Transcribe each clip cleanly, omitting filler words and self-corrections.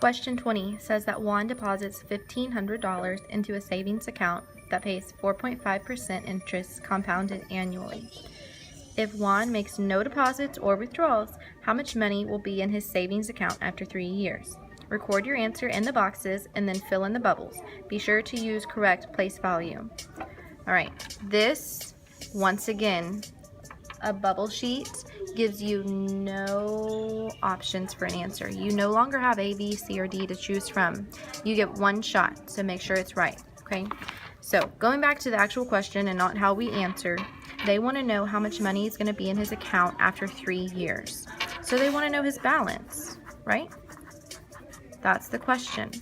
Question 20 says that Juan deposits $1,500 into a savings account that pays 4.5% interest compounded annually. If Juan makes no deposits or withdrawals, how much money will be in his savings account after 3 years? Record your answer in the boxes and then fill in the bubbles. Be sure to use correct place value. All right, this, once again, a bubble sheet gives you no options for an answer. You no longer have A, B, C, or D to choose from. You get one shot, so make sure it's right, okay? So going back to the actual question and not how we answer, they want to know how much money is going to be in his account after 3 years. So they want to know his balance, right? That's the question.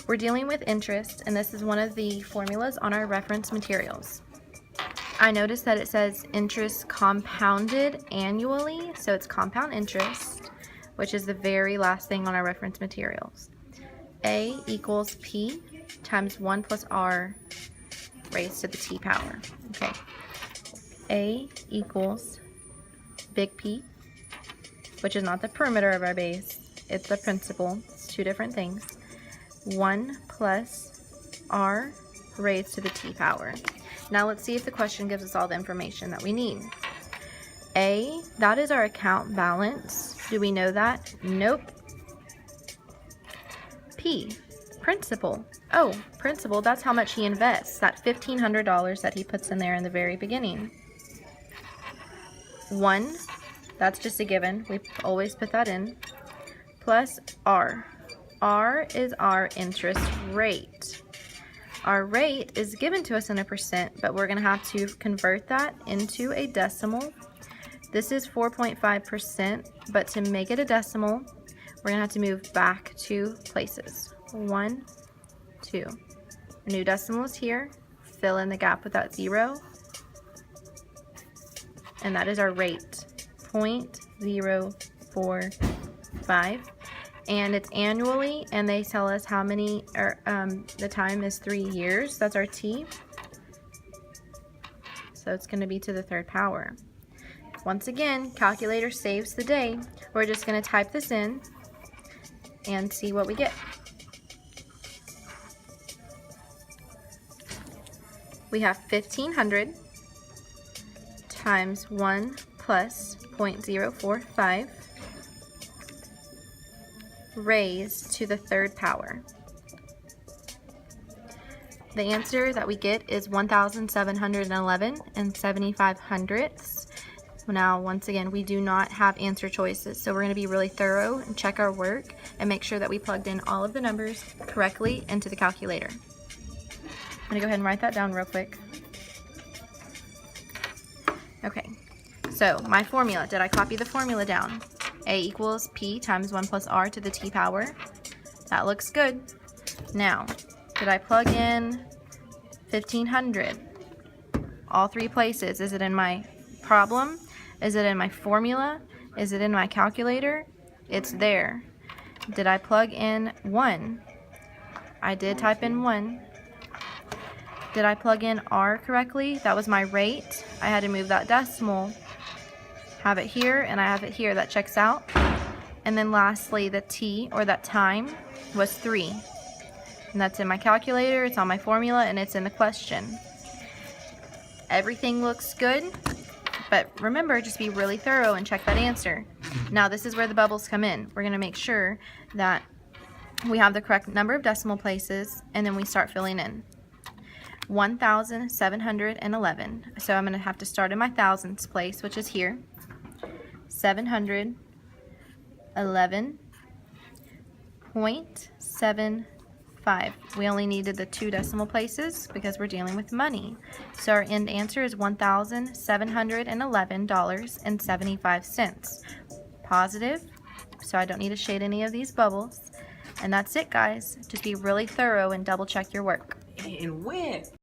We're dealing with interest, and this is one of the formulas on our reference materials. I noticed that it says interest compounded annually, so it's compound interest, which is the very last thing on our reference materials. A equals P times 1 plus R raised to the T power. Okay. A equals big P, which is not the perimeter of our base, it's the principal. It's two different things. 1 plus R raised to the T power. Now let's see if the question gives us all the information that we need. A, that is our account balance. Do we know that? Nope. P, principal. Oh, principal, that's how much he invests. That $1,500 that he puts in there in the very beginning. 1, that's just a given. We always put that in. Plus R. R is our interest rate. Our rate is given to us in a percent, but we're going to have to convert that into a decimal. This is 4.5%, but to make it a decimal, we're going to have to move back 2 places. 1, 2. A new decimal is here. Fill in the gap with that 0. And that is our rate, 0.045. And it's annually, and they tell us how many, or the time is 3 years. That's our T. So it's going to be to the 3rd power. Once again, calculator saves the day. We're just going to type this in and see what we get. We have 1,500 times 1 plus 0.045 raised to the 3rd power. The answer that we get is 1,711 and 75 hundredths. Now, once again, we do not have answer choices, so we're going to be really thorough and check our work and make sure that we plugged in all of the numbers correctly into the calculator. I'm going to go ahead and write that down real quick. Okay, so my formula, did I copy the formula down? A equals P times 1 plus R to the T power. That looks good. Now, did I plug in 1,500? All 3 places. Is it in my problem? Is it in my formula? Is it in my calculator? It's there. Did I plug in 1? I did type in 1. Did I plug in R correctly? That was my rate. I had to move that decimal. Have it here, and I have it here. That checks out. And then lastly, the T, or that time, was 3. And that's in my calculator, it's on my formula, and it's in the question. Everything looks good, but remember, just be really thorough and check that answer. Now, this is where the bubbles come in. We're going to make sure that we have the correct number of decimal places, and then we start filling in. 1,711. So I'm going to have to start in my thousands place, which is here. 711.75. We only needed the 2 decimal places because we're dealing with money. So our end answer is $1,711.75. Positive, so I don't need to shade any of these bubbles. And that's it, guys. Just be really thorough and double check your work. And when?